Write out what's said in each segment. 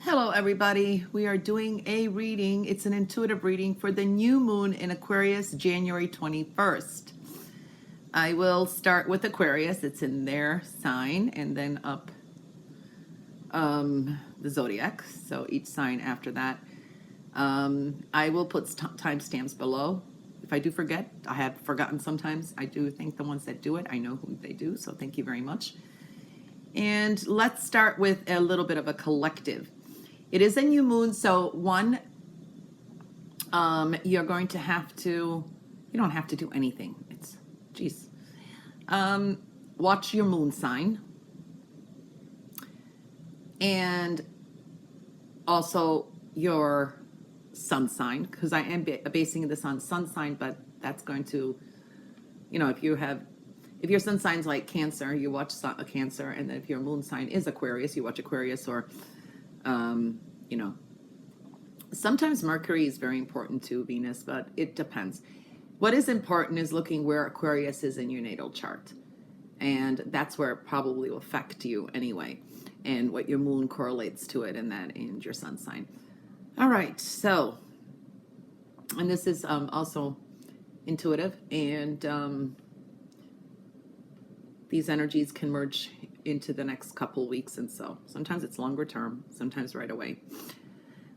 Hello, everybody. We are doing a reading. It's an intuitive reading for the new moon in Aquarius, January 21st. I will start with Aquarius. It's in their sign and then up the zodiac. So each sign after that. I will put timestamps below. If I do forget, I have forgotten sometimes. I do thank the ones that do it. I know who they do, so thank you very much. And let's start with a little bit of a collective. It is a new moon, so one, you're going to have to, you don't have to do anything. It's, geez. Watch your moon sign. And also your sun sign, because I am basing this on sun sign, but that's going to, you know, if your sun sign's like Cancer, you watch Cancer, and then if your moon sign is Aquarius, you watch Aquarius, or you know, sometimes Mercury is very important to Venus, but it depends. What is important is looking where Aquarius is in your natal chart. And that's where it probably will affect you anyway, and what your moon correlates to it, and that and your sun sign. All right, so, and this is also intuitive, and these energies can merge into the next couple weeks, and so sometimes it's longer term, sometimes right away.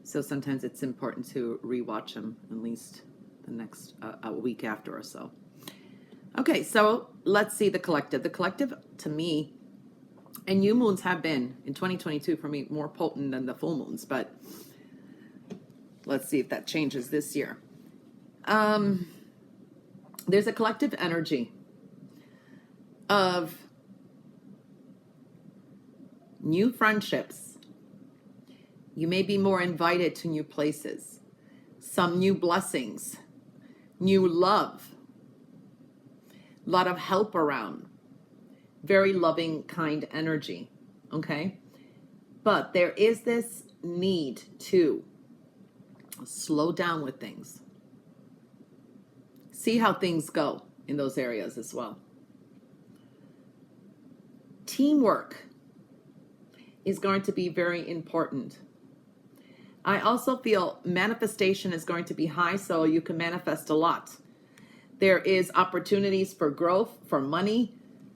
So sometimes it's important to rewatch them at least the next a week after or so. Okay, so let's see the collective. The collective, to me, and new moons have been in 2022 for me more potent than the full moons, but let's see if that changes this year. There's a collective energy of new friendships. You may be more invited to new places, some new blessings, new love, a lot of help around, very loving, kind energy, okay? But there is this need to slow down with things. See how things go in those areas as well. Teamwork is going to be very important. I also feel manifestation is going to be high, so you can manifest a lot. There is opportunities for growth, for money,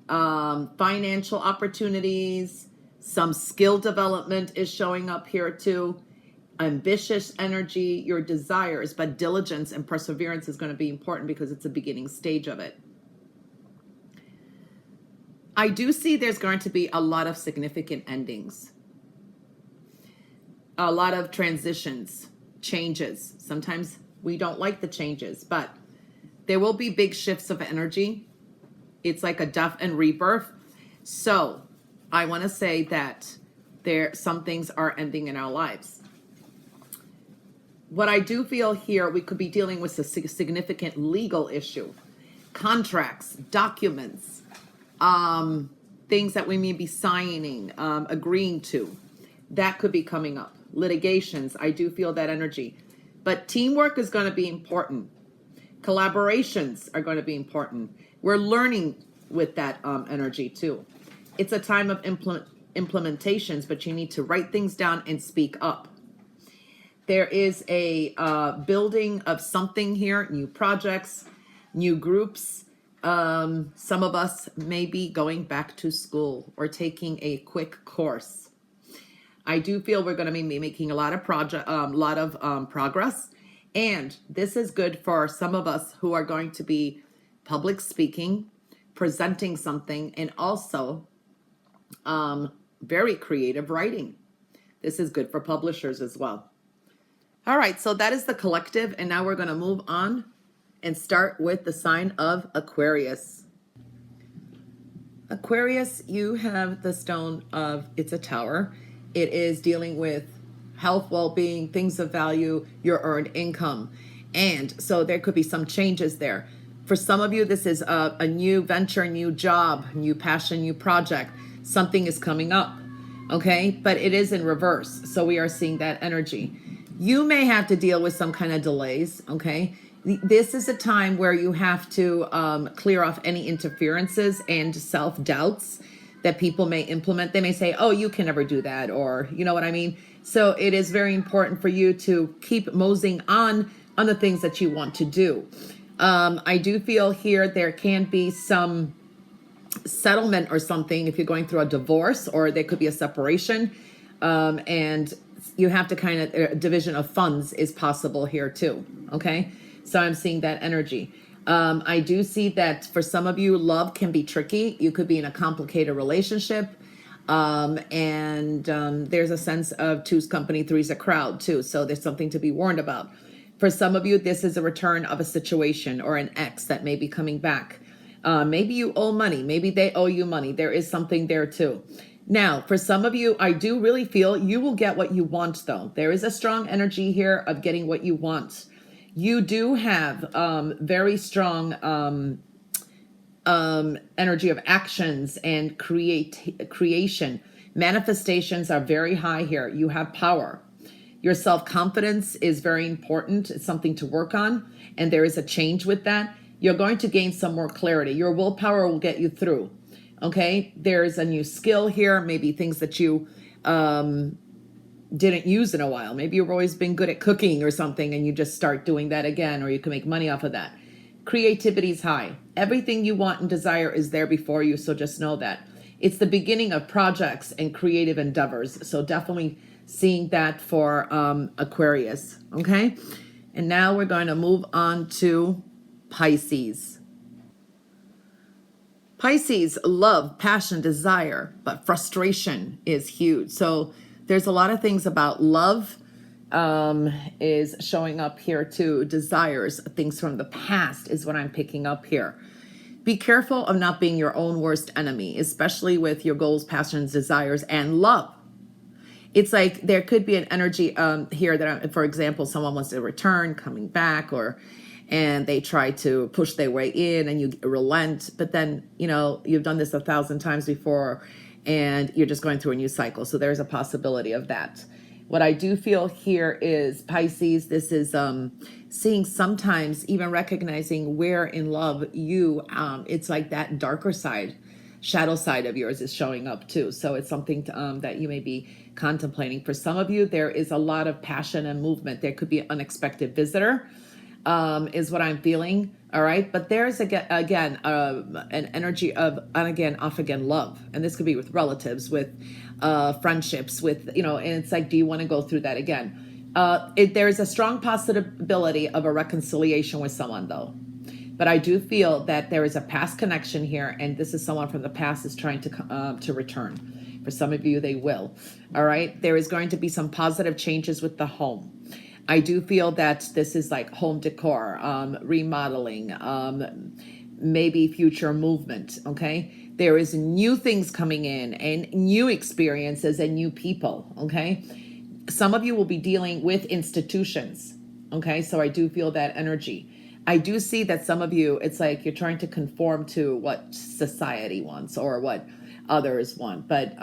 financial opportunities, some skill development is showing up here too. Ambitious energy, your desires, but diligence and perseverance is going to be important because it's a beginning stage of it. I do see there's going to be a lot of significant endings, a lot of transitions, changes. Sometimes we don't like the changes, but there will be big shifts of energy. It's like a death and rebirth. So I want to say that some things are ending in our lives. What I do feel here, we could be dealing with a significant legal issue, contracts, documents, things that we may be signing, agreeing to, that could be coming up. Litigations, I do feel that energy. But teamwork is going to be important. Collaborations are going to be important. We're learning with that energy too. It's a time of implementations, but you need to write things down and speak up. There is a building of something here, new projects, new groups. Some of us may be going back to school or taking a quick course. I do feel we're going to be making a lot of progress, and this is good for some of us who are going to be public speaking, presenting something, and also very creative writing. This is good for publishers as well. All right, so that is the collective, and now we're going to move on and start with the sign of Aquarius. Aquarius, you have the stone of, it's a tower. It is dealing with health, well-being, things of value, your earned income. And so there could be some changes there. For some of you, this is a new venture, new job, new passion, new project. Something is coming up, okay? But it is in reverse. So we are seeing that energy. You may have to deal with some kind of delays, okay? This is a time where you have to clear off any interferences and self-doubts. that people may implement. They may say, oh, you can never do that, or you know what I mean? So it is very important for you to keep moseying on the things that you want to do. I do feel here there can be some settlement or something if you're going through a divorce, or there could be a separation, and you have to kind of division of funds is possible here too. Okay, so I'm seeing that energy. I do see that for some of you, love can be tricky. You could be in a complicated relationship, and there's a sense of two's company, three's a crowd too, so there's something to be warned about. For some of you, this is a return of a situation or an ex that may be coming back. Maybe you owe money. Maybe they owe you money. There is something there too. Now, for some of you, I do really feel you will get what you want, though. There is a strong energy here of getting what you want. You do have very strong energy of actions and creation. Manifestations are very high here. You have power. Your self-confidence is very important. It's something to work on, and there is a change with that. You're going to gain some more clarity. Your willpower will get you through. Okay, there's a new skill here, maybe things that you didn't use in a while. Maybe you've always been good at cooking or something, and you just start doing that again, or you can make money off of that. Creativity is high. Everything you want and desire is there before you, so just know that. It's the beginning of projects and creative endeavors, so definitely seeing that for Aquarius, okay? And now we're going to move on to Pisces. Pisces, love, passion, desire, but frustration is huge. So there's a lot of things about love is showing up here too. Desires, things from the past is what I'm picking up here. Be careful of not being your own worst enemy, especially with your goals, passions, desires, and love. It's like there could be an energy here that, for example, someone wants to return, coming back, and they try to push their way in and you relent. But then, you know, you've done this 1,000 times before and you're just going through a new cycle. So there's a possibility of that. What I do feel here is Pisces, this is seeing sometimes even recognizing where in love you, it's like that darker side, shadow side of yours is showing up too. So it's something that you may be contemplating. For some of you, there is a lot of passion and movement. There could be an unexpected visitor. Is what I'm feeling. All right. But there's again an energy of on again, off again love. And this could be with relatives, with friendships, with, you know, and it's like, do you want to go through that again? There's a strong possibility of a reconciliation with someone though. But I do feel that there is a past connection here. And this is someone from the past is trying to return. For some of you, they will. All right. There is going to be some positive changes with the home. I do feel that this is like home decor, remodeling, maybe future movement, okay? There is new things coming in and new experiences and new people, okay? Some of you will be dealing with institutions, okay? So I do feel that energy. I do see that some of you, it's like you're trying to conform to what society wants or what others want, but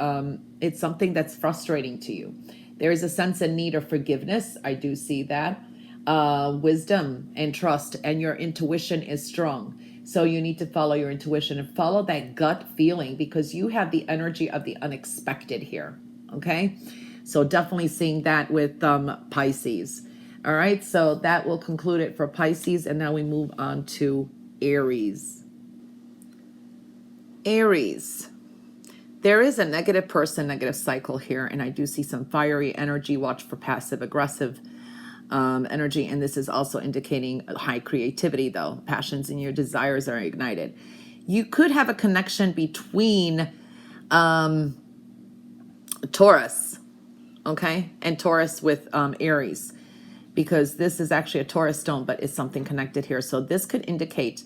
it's something that's frustrating to you. There is a sense and need of forgiveness. I do see that. Wisdom and trust, and your intuition is strong. So you need to follow your intuition and follow that gut feeling because you have the energy of the unexpected here. Okay. So definitely seeing that with Pisces. All right. So that will conclude it for Pisces. And now we move on to Aries. Aries. There is a negative person, negative cycle here, and I do see some fiery energy. Watch for passive aggressive energy, and this is also indicating high creativity, though. Passions and your desires are ignited. You could have a connection between Taurus, okay, and Taurus with Aries, because this is actually a Taurus stone, but it's something connected here. So this could indicate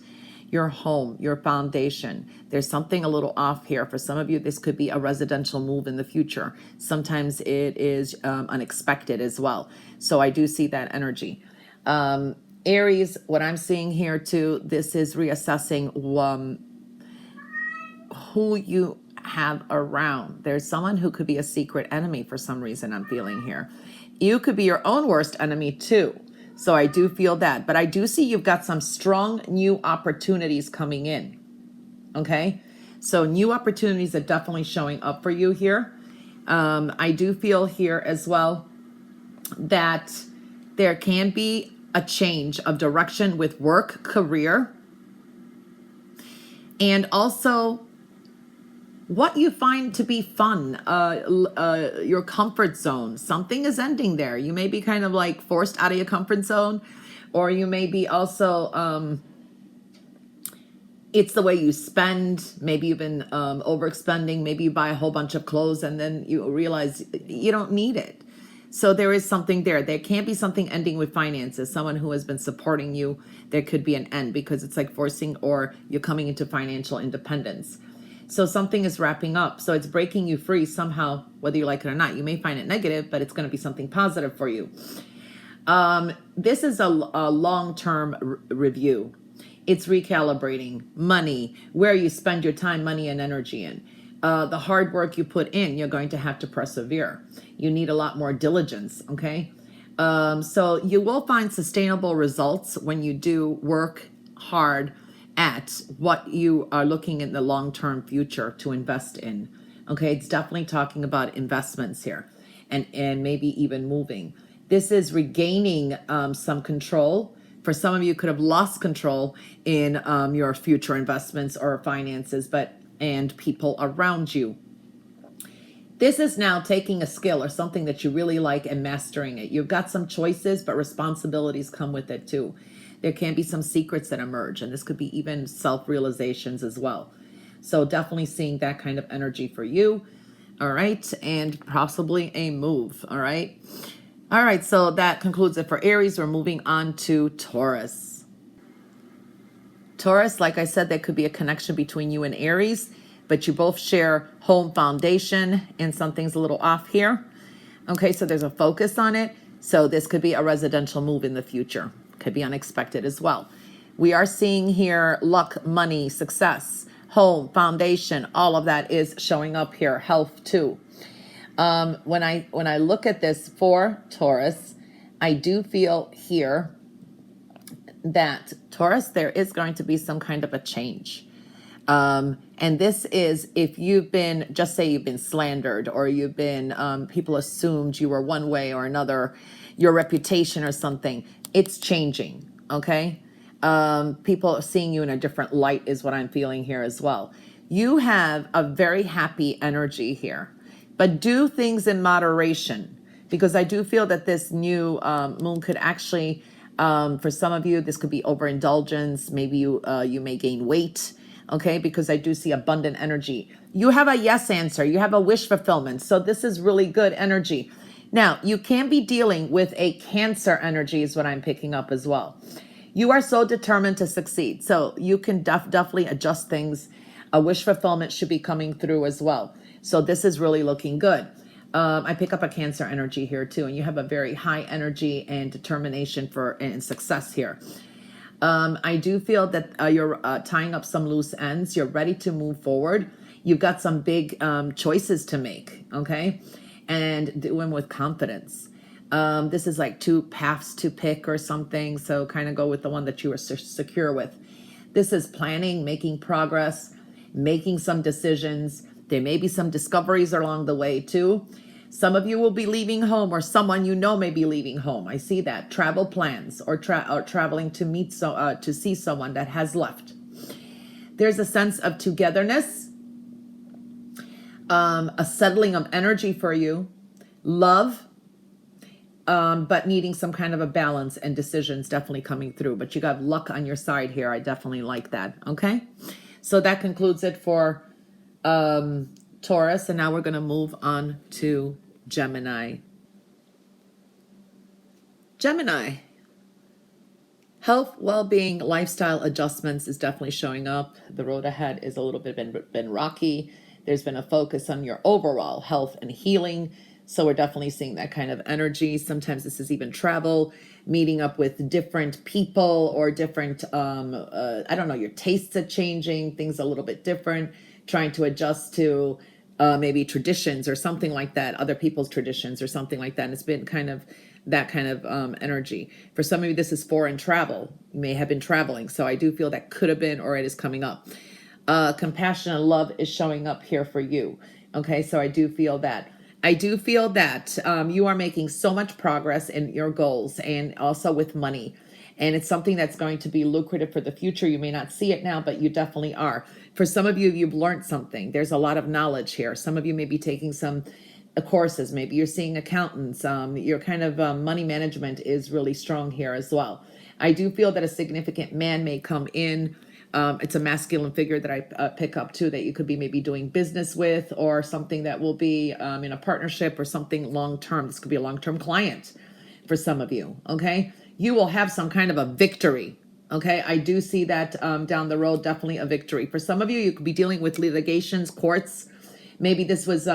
your home, your foundation. There's something a little off here. For some of you, this could be a residential move in the future. Sometimes it is unexpected as well. So I do see that energy. Aries, what I'm seeing here too, this is reassessing who you have around. There's someone who could be a secret enemy for some reason I'm feeling here. You could be your own worst enemy too. So I do feel that, but I do see you've got some strong new opportunities coming in. Okay. So new opportunities are definitely showing up for you here. I do feel here as well that there can be a change of direction with work, career, and also what you find to be fun, your comfort zone. Something is ending there. You may be kind of like forced out of your comfort zone, or you may be also, it's the way you spend. Maybe you've been overexpending. Maybe you buy a whole bunch of clothes and then you realize you don't need it. So there is something there. There can be something ending with finances. Someone who has been supporting you, there could be an end because it's like forcing, or you're coming into financial independence. So something is wrapping up. So it's breaking you free somehow, whether you like it or not. You may find it negative, but it's going to be something positive for you. This is a long-term review. It's recalibrating money, where you spend your time, money, and energy in. The hard work you put in, you're going to have to persevere. You need a lot more diligence, okay? So you will find sustainable results when you do work hard at what you are looking in the long-term future to invest in. Okay, it's definitely talking about investments here, and maybe even moving. This is regaining some control. For some of you, could have lost control in your future investments or finances, and people around you. This is now taking a skill or something that you really like and mastering it. You've got some choices, but responsibilities come with it too. There can be some secrets that emerge, and this could be even self-realizations as well. So definitely seeing that kind of energy for you. All right, and possibly a move. All right. All right, so that concludes it for Aries. We're moving on to Taurus. Taurus, like I said, there could be a connection between you and Aries, but you both share home foundation, and something's a little off here. Okay, so there's a focus on it. So this could be a residential move in the future. Could be unexpected as well. We are seeing here luck, money, success, home, foundation, all of that is showing up here. Health too. When I look at this for Taurus, I do feel here that Taurus, there is going to be some kind of a change. And this is if you've been, just say you've been slandered, or you've been, people assumed you were one way or another, your reputation or something, it's changing, okay? People are seeing you in a different light is what I'm feeling here as well. You have a very happy energy here, but do things in moderation, because I do feel that this new moon could actually, for some of you, this could be overindulgence. Maybe you may gain weight, okay? Because I do see abundant energy. You have a yes answer. You have a wish fulfillment. So this is really good energy. Now, you can be dealing with a Cancer energy is what I'm picking up as well. You are so determined to succeed. So you can definitely adjust things. A wish fulfillment should be coming through as well. So this is really looking good. I pick up a Cancer energy here too. And you have a very high energy and determination and success here. I do feel that you're tying up some loose ends. You're ready to move forward. You've got some big choices to make, okay? And doing with confidence. This is like two paths to pick or something. So kind of go with the one that you are secure with. This is planning, making progress, making some decisions. There may be some discoveries along the way too. Some of you will be leaving home, or someone you know may be leaving home. I see that. Travel plans, or traveling to meet to see someone that has left. There's a sense of togetherness, a settling of energy for you, love, but needing some kind of a balance, and decisions definitely coming through. But you got luck on your side here. I definitely like that. Okay, so that concludes it for Taurus, and now we're going to move on to Gemini. Gemini. Health, well-being, lifestyle adjustments is definitely showing up. The road ahead is a little bit been rocky. There's been a focus on your overall health and healing. So we're definitely seeing that kind of energy. Sometimes this is even travel, meeting up with different people, or different, I don't know, your tastes are changing, things a little bit different, trying to adjust to maybe traditions or something like that, other people's traditions or something like that. And it's been kind of that kind of energy. For some of you, this is foreign travel. You may have been traveling. So I do feel that could have been, or it is coming up. compassion and love is showing up here for you. Okay, so I do feel that. I do feel that you are making so much progress in your goals and also with money. And it's something that's going to be lucrative for the future. You may not see it now, but you definitely are. For some of you, you've learned something. There's a lot of knowledge here. Some of you may be taking some courses. Maybe you're seeing accountants. Your kind of money management is really strong here as well. I do feel that a significant man may come in. It's a masculine figure that I pick up too, that you could be maybe doing business with, or something that will be in a partnership or something long-term. This could be a long-term client for some of you, okay? You will have some kind of a victory, okay? I do see that down the road, definitely a victory. For some of you, you could be dealing with litigations, courts. Maybe this was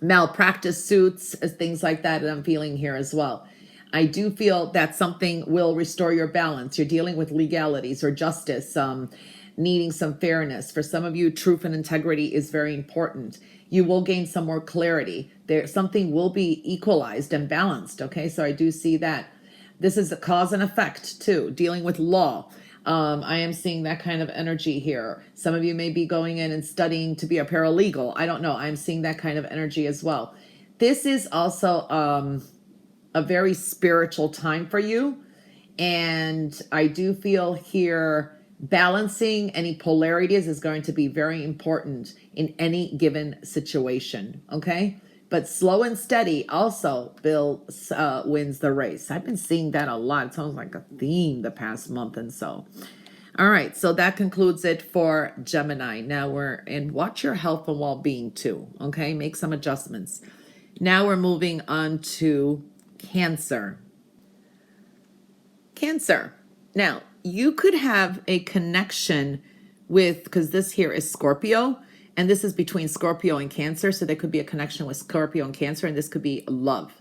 malpractice suits, things like that I'm feeling here as well. I do feel that something will restore your balance. You're dealing with legalities or justice, needing some fairness. For some of you, truth and integrity is very important. You will gain some more clarity. Something will be equalized and balanced, okay? So I do see that. This is a cause and effect too, dealing with law. I am seeing that kind of energy here. Some of you may be going in and studying to be a paralegal. I don't know. I'm seeing that kind of energy as well. This is also a very spiritual time for you. And I do feel here balancing any polarities is going to be very important in any given situation, okay? But slow and steady also wins the race. I've been seeing that a lot. It sounds like a theme the past month and so. All right, so that concludes it for Gemini. Now watch your health and well-being too, okay? Make some adjustments. Now we're moving on to Cancer. Cancer. Now, you could have a connection with, because this here is Scorpio, and this is between Scorpio and Cancer, so there could be a connection with Scorpio and Cancer, and this could be love,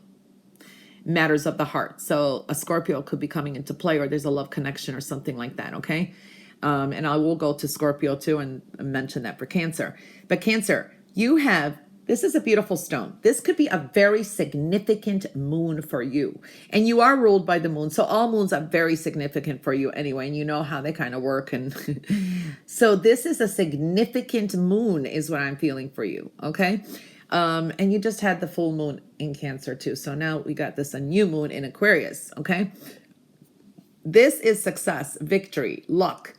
matters of the heart. So a Scorpio could be coming into play, or there's a love connection or something like that, okay? And I will go to Scorpio too and mention that for Cancer. But Cancer, this is a beautiful stone. This could be a very significant moon for you. And you are ruled by the moon. So all moons are very significant for you anyway. And you know how they kind of work. And so this is a significant moon is what I'm feeling for you. Okay. And you just had the full moon in Cancer too. So now we got a new moon in Aquarius. Okay. This is success, victory, luck,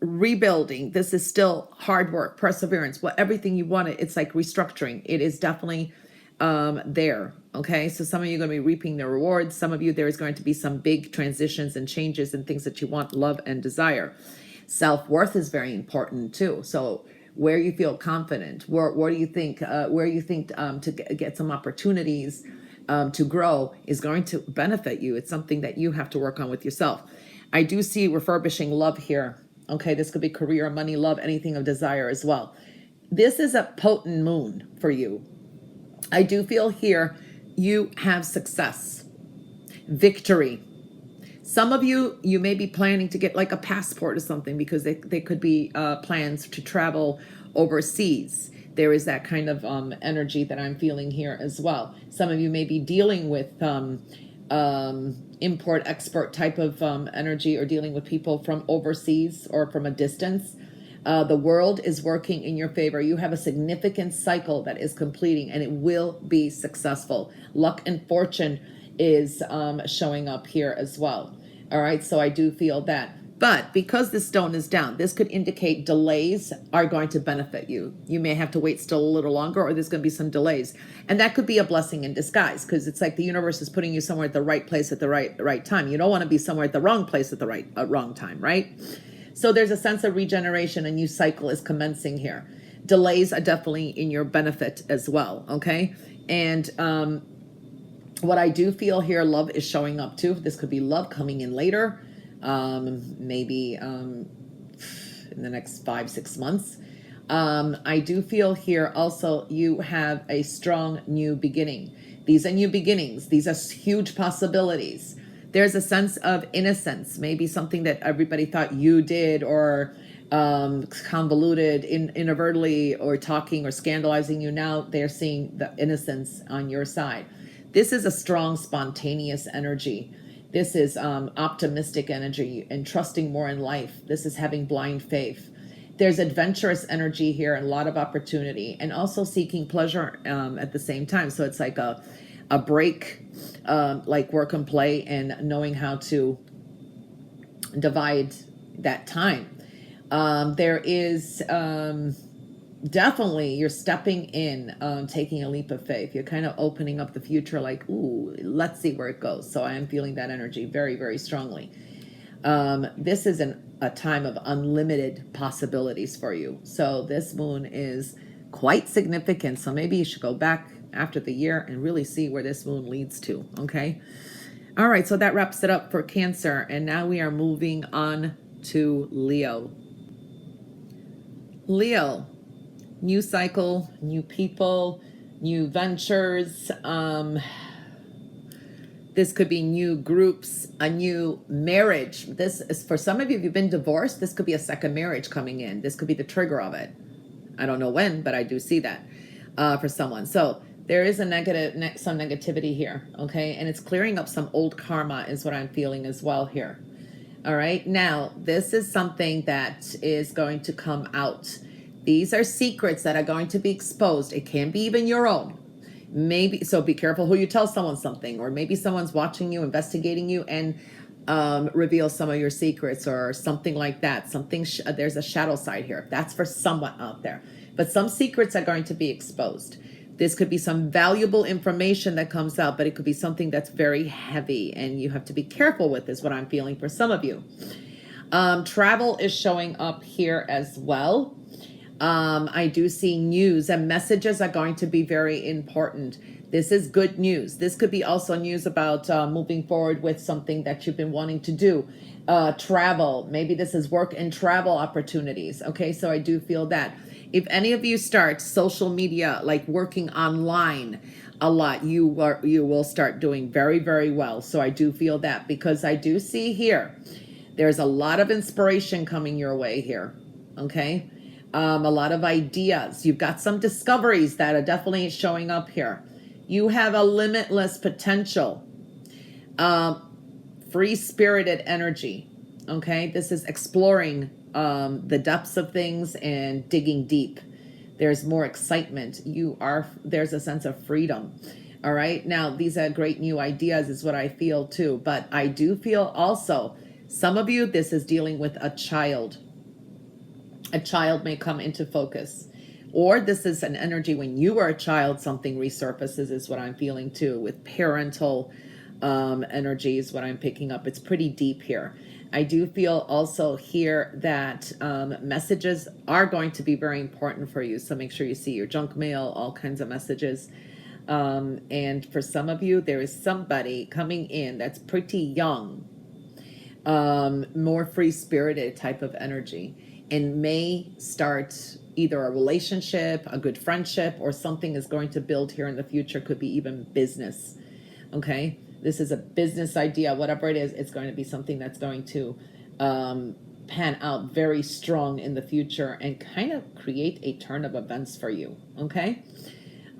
rebuilding. This is still hard work, perseverance, everything you wanted. It's like restructuring. It is definitely there. Okay. So some of you are going to be reaping the rewards. Some of you, there is going to be some big transitions and changes and things that you want, love and desire. Self-worth is very important too. So where you feel confident, where do you think, to get some opportunities to grow is going to benefit you. It's something that you have to work on with yourself. I do see refurbishing love here. Okay, this could be career, money, love, anything of desire as well. This is a potent moon for you. I do feel here you have success, victory. Some of you may be planning to get like a passport or something, because they could be plans to travel overseas. There is that kind of energy that I'm feeling here as well. Some of you may be dealing with import export type of energy, or dealing with people from overseas or from a distance. The world is working in your favor. You have a significant cycle that is completing, and it will be successful. Luck and fortune is showing up here as well. All right, so I do feel that. But because this stone is down, this could indicate delays are going to benefit you. You may have to wait still a little longer, or there's going to be some delays. And that could be a blessing in disguise, because it's like the universe is putting you somewhere at the right place at the right time. You don't want to be somewhere at the wrong place at the wrong time, right? So there's a sense of regeneration. A new cycle is commencing here. Delays are definitely in your benefit as well, okay? And what I do feel here, love is showing up too. This could be love coming in later. Maybe in the next 5-6 months. I do feel here also you have a strong new beginning. These are new beginnings. These are huge possibilities. There's a sense of innocence, maybe something that everybody thought you did, or convoluted inadvertently, or talking or scandalizing you. Now they're seeing the innocence on your side. This is a strong, spontaneous energy. This is optimistic energy and trusting more in life. This is having blind faith. There's adventurous energy here and a lot of opportunity, and also seeking pleasure at the same time. So it's like a break, like work and play, and knowing how to divide that time. There is definitely, you're stepping in, taking a leap of faith. You're kind of opening up the future, like, ooh, let's see where it goes. So I am feeling that energy very, very strongly. This is a time of unlimited possibilities for you. So this moon is quite significant. So maybe you should go back after the year and really see where this moon leads to. Okay. All right. So that wraps it up for Cancer. And now we are moving on to Leo. Leo, new cycle, new people, new ventures. This could be new groups, a new marriage. This is for some of you, if you've been divorced, this could be a second marriage coming in. This could be the trigger of it. I don't know when, but I do see that for someone. So there is a some negativity here, okay? And it's clearing up some old karma is what I'm feeling as well here. All right. Now, this is something that is going to come out. These are secrets that are going to be exposed. It can be even your own. Maybe, so be careful who you tell someone something, or maybe someone's watching you, investigating you, and reveal some of your secrets or something like that. There's a shadow side here. That's for someone out there. But some secrets are going to be exposed. This could be some valuable information that comes out, but it could be something that's very heavy, and you have to be careful with, is what I'm feeling for some of you. Travel is showing up here as well. I do see news, and messages are going to be very important. This is good news. This could be also news about moving forward with something that you've been wanting to do. Travel, maybe this is work and travel opportunities. Okay, so I do feel that. If any of you start social media, like working online a lot, you will start doing very, very well. So I do feel that, because I do see here, there's a lot of inspiration coming your way here. Okay. A lot of ideas. You've got some discoveries that are definitely showing up here. You have a limitless potential. Free-spirited energy. Okay, this is exploring the depths of things and digging deep. There's more excitement. There's a sense of freedom. All right. Now, these are great new ideas is what I feel too. But I do feel also, some of you, this is dealing with a child. A child may come into focus, or this is an energy when you were a child, something resurfaces is what I'm feeling too, with parental energy is what I'm picking up. It's pretty deep here. I do feel also here that messages are going to be very important for you. So make sure you see your junk mail, all kinds of messages. And for some of you, there is somebody coming in that's pretty young, more free-spirited type of energy, and may start either a relationship, a good friendship, or something is going to build here in the future. Could be even business. Okay. This is a business idea, whatever it is, it's going to be something that's going to pan out very strong in the future and kind of create a turn of events for you. Okay.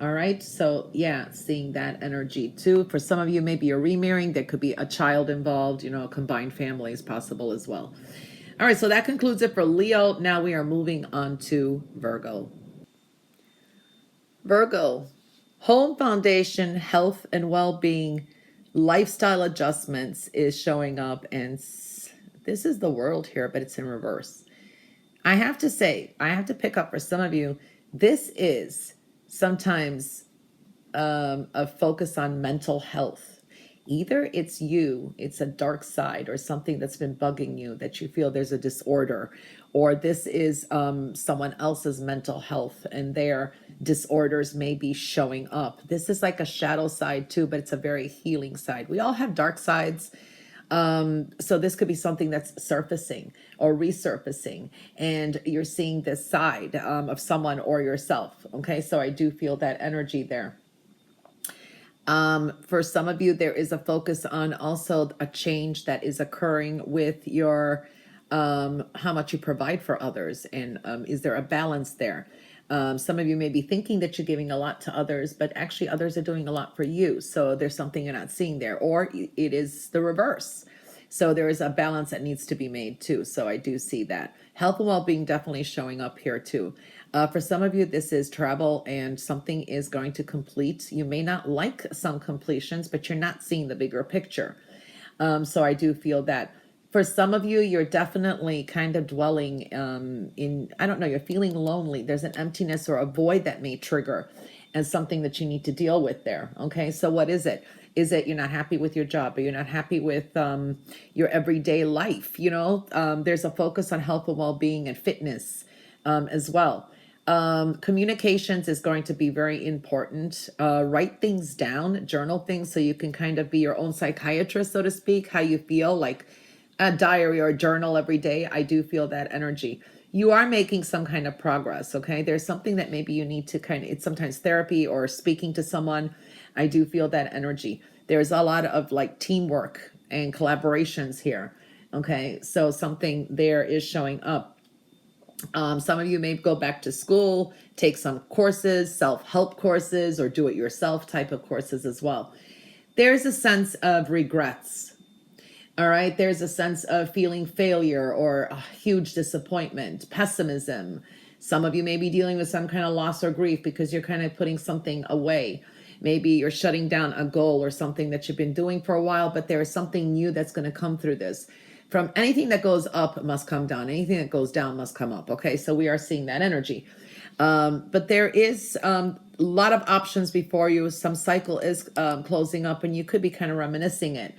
All right. So yeah, seeing that energy too. For some of you, maybe you're remarrying. There could be a child involved, combined family is possible as well. All right, so that concludes it for Leo. Now we are moving on to Virgo. Virgo, home foundation, health and well-being, lifestyle adjustments is showing up. And this is the world here, but it's in reverse. I have to say, I have to pick up for some of you, this is sometimes a focus on mental health. Either it's a dark side or something that's been bugging you that you feel there's a disorder, or this is someone else's mental health and their disorders may be showing up. This is like a shadow side too, but it's a very healing side. We all have dark sides. So this could be something that's surfacing or resurfacing, and you're seeing this side of someone or yourself. Okay, so I do feel that energy there. For some of you, there is a focus on also a change that is occurring with your how much you provide for others, and is there a balance there? Some of you may be thinking that you're giving a lot to others, but actually others are doing a lot for you. So there's something you're not seeing there, or it is the reverse. So there is a balance that needs to be made too. So I do see that. Health and well-being definitely showing up here too. For some of you, this is travel and something is going to complete. You may not like some completions, but you're not seeing the bigger picture. So I do feel that. For some of you, you're definitely kind of dwelling in, I don't know, you're feeling lonely. There's an emptiness or a void that may trigger as something that you need to deal with there. Okay, so what is it? Is it you're not happy with your job, or you're not happy with your everyday life? You know, there's a focus on health and well-being and fitness as well. Communications is going to be very important. Write things down, journal things, so you can kind of be your own psychiatrist, so to speak, how you feel, like a diary or a journal every day. I do feel that energy. You are making some kind of progress, okay? There's something that maybe you need to it's sometimes therapy or speaking to someone. I do feel that energy. There's a lot of like teamwork and collaborations here, okay? So something there is showing up. Some of you may go back to school, take some courses, self-help courses, or do-it-yourself type of courses as well. There's a sense of regrets. All right, there's a sense of feeling failure or a huge disappointment, pessimism. Some of you may be dealing with some kind of loss or grief because you're kind of putting something away. Maybe you're shutting down a goal or something that you've been doing for a while, but there is something new that's going to come through this. From anything that goes up must come down. Anything that goes down must come up. Okay, so we are seeing that energy. But there is a lot of options before you. Some cycle is closing up, and you could be kind of reminiscing it.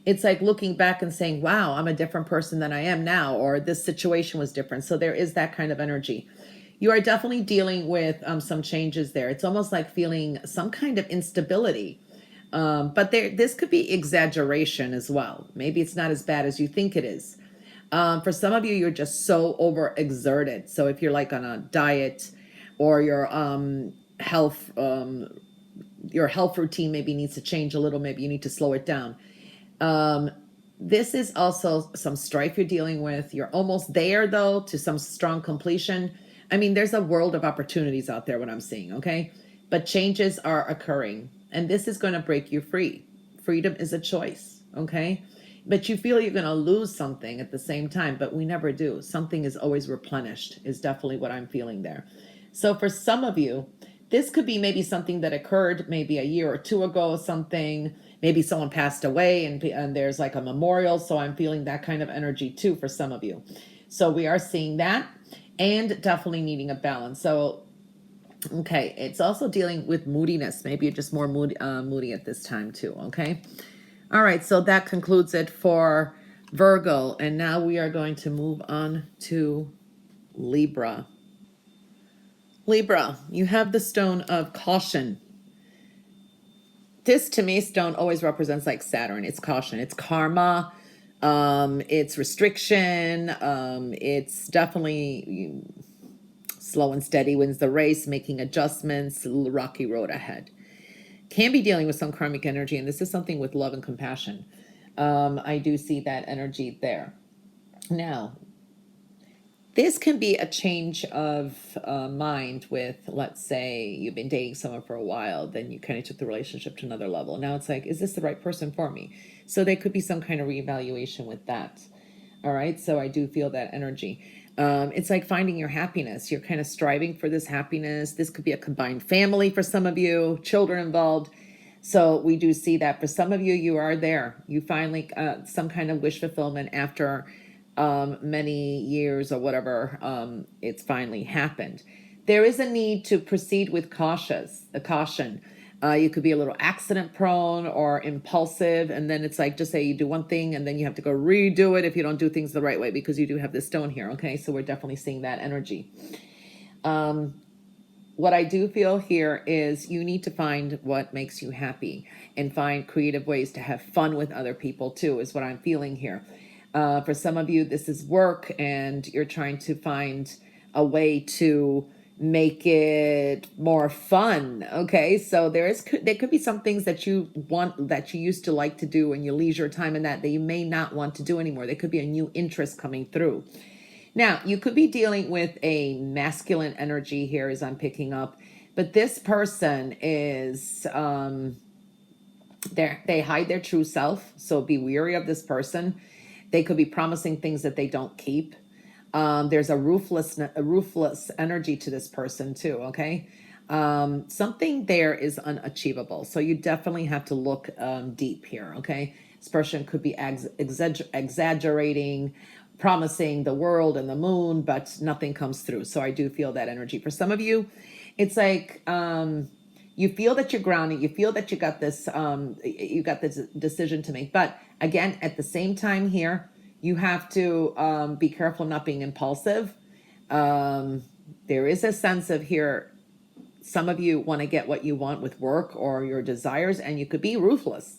It's like looking back and saying, wow, I'm a different person than I am now, or this situation was different. So there is that kind of energy. You are definitely dealing with some changes there. It's almost like feeling some kind of instability. But this could be exaggeration as well. Maybe it's not as bad as you think it is. For some of you, you're just so overexerted. So if you're like on a diet, or your health routine maybe needs to change a little, maybe you need to slow it down. This is also some strife you're dealing with. You're almost there though, to some strong completion. I mean, there's a world of opportunities out there, what I'm seeing, okay? But changes are occurring, and this is going to break you free. Freedom is a choice, okay? But you feel you're going to lose something at the same time, but we never do. Something is always replenished, is definitely what I'm feeling there. So for some of you, this could be maybe something that occurred maybe a year or two ago, something, maybe someone passed away and there's like a memorial. So I'm feeling that kind of energy too for some of you. So we are seeing that, and definitely needing a balance. So, okay, it's also dealing with moodiness. Maybe you're just more moody at this time too, okay? All right, so that concludes it for Virgo. And now we are going to move on to Libra. Libra, you have the stone of caution. This, to me, stone always represents like Saturn. It's caution, it's karma, it's restriction, it's definitely slow and steady wins the race, making adjustments, rocky road ahead. Can be dealing with some karmic energy, and this is something with love and compassion. I do see that energy there. Now, this can be a change of mind with, let's say, you've been dating someone for a while, then you kind of took the relationship to another level. Now it's like, is this the right person for me? So there could be some kind of reevaluation with that. All right, so I do feel that energy. It's like finding your happiness. You're kind of striving for this happiness. This could be a combined family for some of you, children involved. So we do see that for some of you, you are there. You finally, some kind of wish fulfillment after many years or whatever, it's finally happened. There is a need to proceed with caution. You could be a little accident prone or impulsive, and then it's like, just say you do one thing and then you have to go redo it if you don't do things the right way, because you do have this stone here. Okay, so we're definitely seeing that energy. What I do feel here is you need to find what makes you happy and find creative ways to have fun with other people too, is what I'm feeling here. For some of you, this is work and you're trying to find a way to make it more fun. Okay, so there could be some things that you want, that you used to like to do in your leisure time, and that you may not want to do anymore. There could be a new interest coming through. Now, you could be dealing with a masculine energy here as I'm picking up, but this person is, they hide their true self, so be wary of this person. They could be promising things that they don't keep. There's a ruthless energy to this person too, okay? Something there is unachievable, so you definitely have to look deep here, okay? This person could be exaggerating, promising the world and the moon, but nothing comes through. So I do feel that energy. For some of you, it's like you feel that you're grounded, you feel that you got this decision to make. But again, at the same time here, you have to be careful not being impulsive. There is a sense of here, some of you want to get what you want with work or your desires, and you could be ruthless.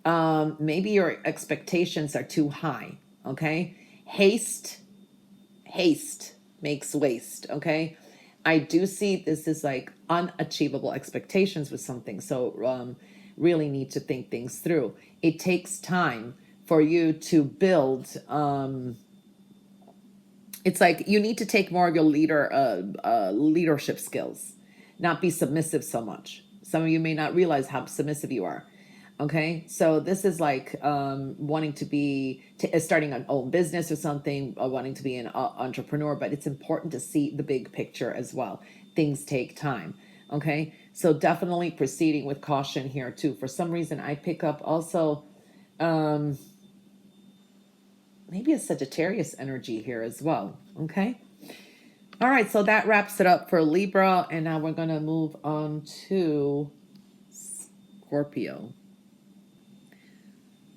Maybe your expectations are too high, okay? Haste makes waste, okay? I do see this is like unachievable expectations with something, so really need to think things through. It takes time for you to build. It's like you need to take more of your leadership skills, not be submissive so much. Some of you may not realize how submissive you are. Okay, so this is like wanting to be starting an own business or something, or wanting to be an entrepreneur, but it's important to see the big picture as well. Things take time. Okay, so definitely proceeding with caution here too. For some reason, I pick up also maybe a Sagittarius energy here as well. Okay. All right, so that wraps it up for Libra, and now we're going to move on to Scorpio.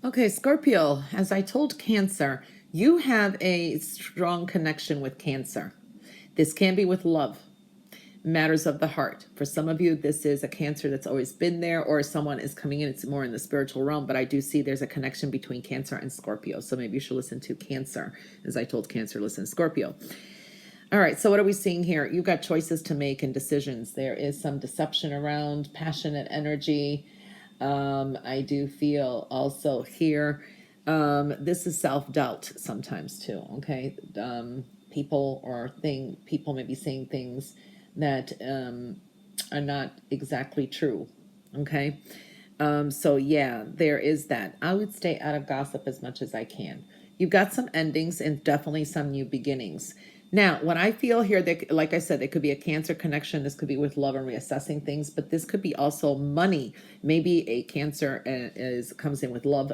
Okay, Scorpio, as I told Cancer, you have a strong connection with Cancer. This can be with love, matters of the heart. For some of you, this is a Cancer that's always been there, or someone is coming in. It's more in the spiritual realm, but I do see there's a connection between Cancer and Scorpio. So maybe you should listen to Cancer. As I told Cancer, listen to Scorpio. All right, so what are we seeing here? You've got choices to make and decisions. There is some deception around, passionate energy. I do feel also here, this is self-doubt sometimes too, okay? People may be saying things that are not exactly true, okay? So yeah, there is that. I would stay out of gossip as much as I can. You've got some endings and definitely some new beginnings. Now, when I feel here, that, like I said, it could be a Cancer connection. This could be with love and reassessing things, but this could be also money. Maybe a Cancer comes in with love,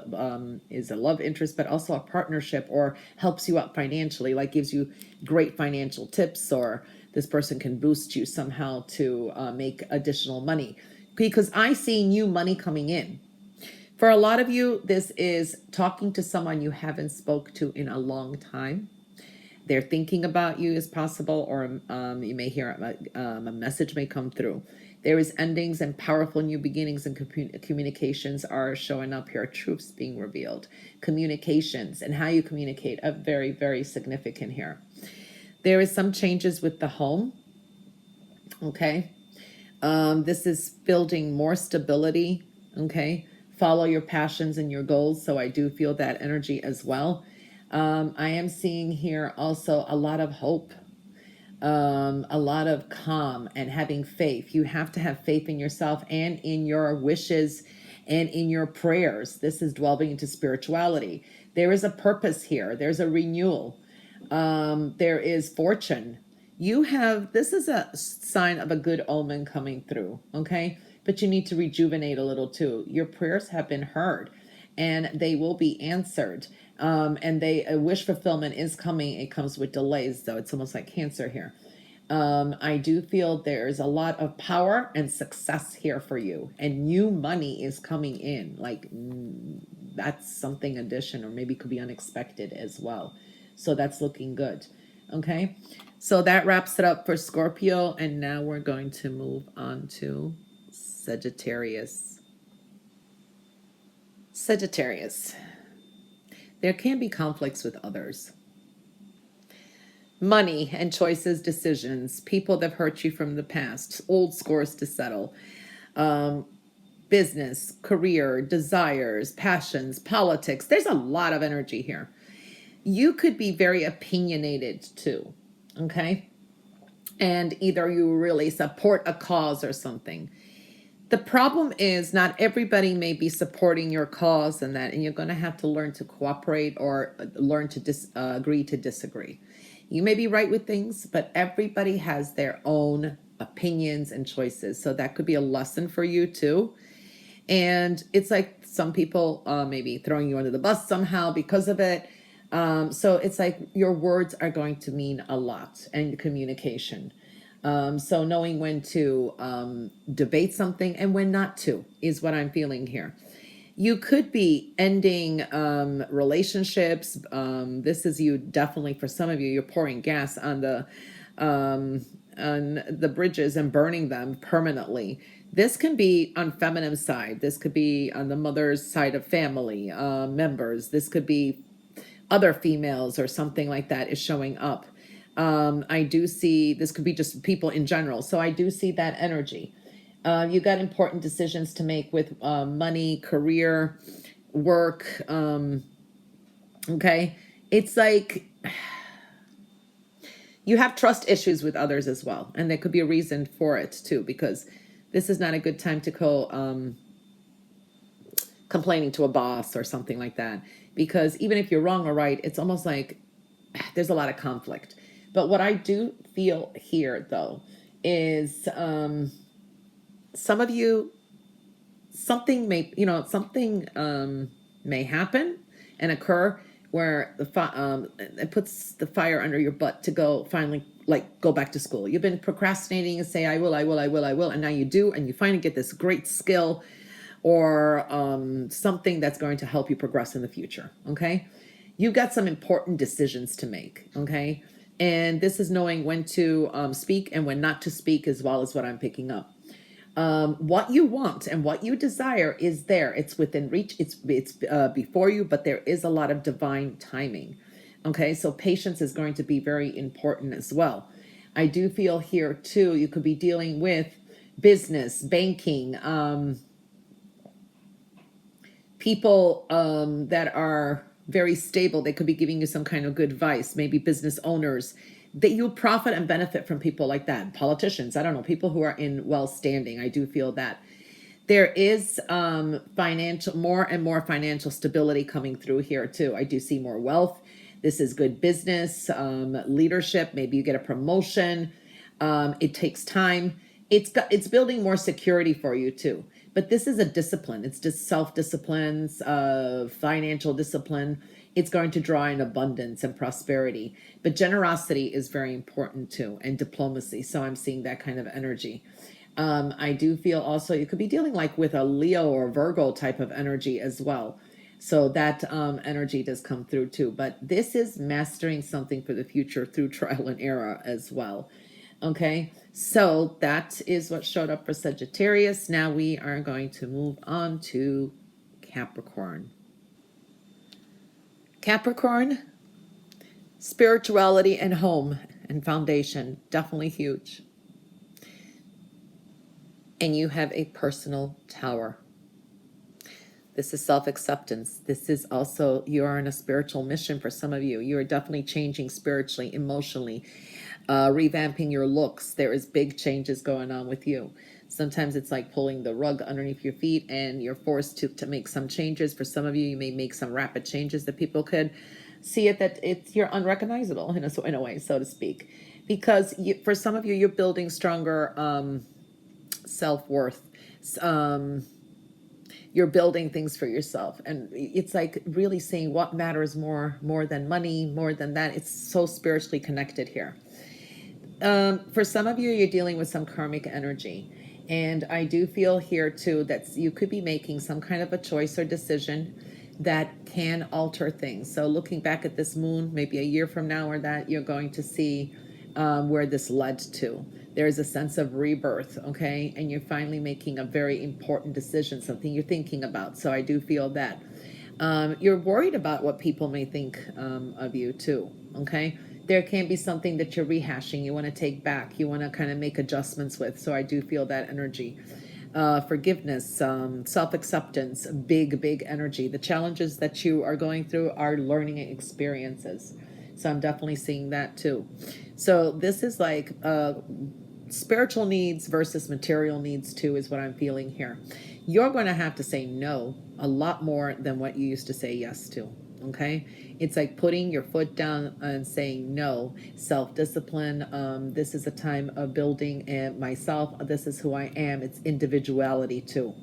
is a love interest, but also a partnership, or helps you out financially, like gives you great financial tips, or this person can boost you somehow to make additional money. Because I see new money coming in. For a lot of you, this is talking to someone you haven't spoke to in a long time. They're thinking about you as possible, or you may hear a message may come through. There is endings and powerful new beginnings, and communications are showing up here. Truths being revealed. Communications and how you communicate are very, very significant here. There is some changes with the home. Okay. This is building more stability. Okay. Follow your passions and your goals. So I do feel that energy as well. I am seeing here also a lot of hope, a lot of calm and having faith. You have to have faith in yourself and in your wishes and in your prayers. This is delving into spirituality. There is a purpose here. There's a renewal. There is fortune. This is a sign of a good omen coming through. Okay. But you need to rejuvenate a little too. Your prayers have been heard and they will be answered. And a wish fulfillment is coming. It comes with delays, though. It's almost like Cancer here. I do feel there's a lot of power and success here for you, and new money is coming in. Like that's something addition, or maybe could be unexpected as well. So that's looking good. Okay, so that wraps it up for Scorpio, and now we're going to move on to Sagittarius. Sagittarius. There can be conflicts with others. Money and choices, decisions, people that hurt you from the past, old scores to settle, business, career, desires, passions, politics. There's a lot of energy here. you could be very opinionated too, okay? And either you really support a cause or something. The problem is not everybody may be supporting your cause and that, and you're going to have to learn to cooperate or learn to agree to disagree. You may be right with things, but everybody has their own opinions and choices. So that could be a lesson for you too. And it's like some people maybe throwing you under the bus somehow because of it. So it's like your words are going to mean a lot, and communication. So knowing when to debate something and when not to is what I'm feeling here. You could be ending relationships. This is you definitely, for some of you, you're pouring gas on the bridges and burning them permanently. This can be on feminine side. This could be on the mother's side of family members. This could be other females or something like that is showing up. I do see, this could be just people in general. So I do see that energy. You got important decisions to make with money, career, work. Okay. It's like you have trust issues with others as well. And there could be a reason for it too, because this is not a good time to go complaining to a boss or something like that. Because even if you're wrong or right, it's almost like there's a lot of conflict. But what I do feel here, though, is some of you, something may, may happen and occur where it puts the fire under your butt to go finally, like, go back to school. You've been procrastinating and say, I will, and now you do, and you finally get this great skill or something that's going to help you progress in the future, okay? You've got some important decisions to make, okay? And this is knowing when to speak and when not to speak, as well as what I'm picking up. What you want and what you desire is there. It's within reach. It's before you, but there is a lot of divine timing. Okay, so patience is going to be very important as well. I do feel here too, you could be dealing with business, banking, people that are very stable. They could be giving you some kind of good advice, maybe business owners, that you'll profit and benefit from people like that. Politicians, I don't know, people who are in well standing. I do feel that there is more and more financial stability coming through here too. I do see more wealth. This is good business, leadership. Maybe you get a promotion. It takes time. It's building more security for you too. But this is a discipline. It's just self-disciplines, financial discipline. It's going to draw in abundance and prosperity. But generosity is very important too, and diplomacy. So I'm seeing that kind of energy. I do feel also you could be dealing like with a Leo or Virgo type of energy as well. So that energy does come through too. But this is mastering something for the future through trial and error as well. Okay, so that is what showed up for Sagittarius. Now we are going to move on to Capricorn. Capricorn, spirituality and home and foundation, definitely huge. And you have a personal tower. This is self-acceptance. This is also, you are on a spiritual mission for some of you. You are definitely changing spiritually, emotionally, revamping your looks. There is big changes going on with you. Sometimes it's like pulling the rug underneath your feet and you're forced to make some changes. For some of you, you may make some rapid changes that people could see it, that you're unrecognizable in a way, so to speak. Because for some of you, you're building stronger self-worth. You're building things for yourself. And it's like really seeing what matters more than money, more than that. It's so spiritually connected here. For some of you, you're dealing with some karmic energy. And I do feel here too that you could be making some kind of a choice or decision that can alter things. So looking back at this moon, maybe a year from now or that, you're going to see where this led to. There's a sense of rebirth, okay? And you're finally making a very important decision, something you're thinking about. So I do feel that. You're worried about what people may think of you too, okay? There can be something that you're rehashing, you want to take back, you want to kind of make adjustments with. So I do feel that energy. forgiveness, self-acceptance, big energy. The challenges that you are going through are learning experiences. So I'm definitely seeing that too. So this is like spiritual needs versus material needs too, is what I'm feeling here. You're going to have to say no a lot more than what you used to say yes to. Okay, it's like putting your foot down and saying no. Self-discipline. This is a time of building myself. This is who I am. It's individuality too.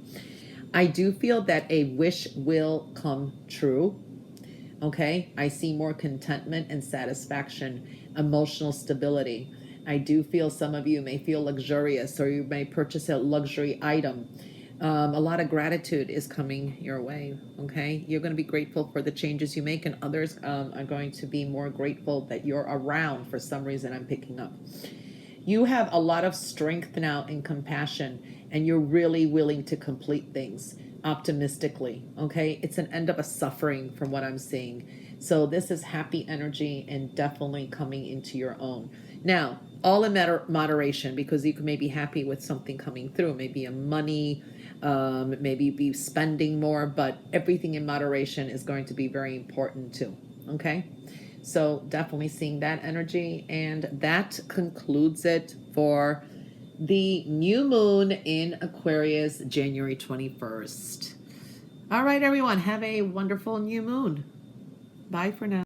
I do feel that a wish will come true. Okay, I see more contentment and satisfaction, emotional stability. I do feel some of you may feel luxurious, or you may purchase a luxury item. A lot of gratitude is coming your way. Okay, you're going to be grateful for the changes you make, and others are going to be more grateful that you're around for some reason. I'm picking up. You have a lot of strength now and compassion, and you're really willing to complete things optimistically. Okay, it's an end of a suffering from what I'm seeing. So this is happy energy and definitely coming into your own. Now, all in moderation, because you may be happy with something coming through, maybe a money, maybe be spending more, but everything in moderation is going to be very important too. Okay, so definitely seeing that energy, and that concludes it for the new moon in Aquarius, January 21st. All right, everyone, have a wonderful new moon. Bye for now.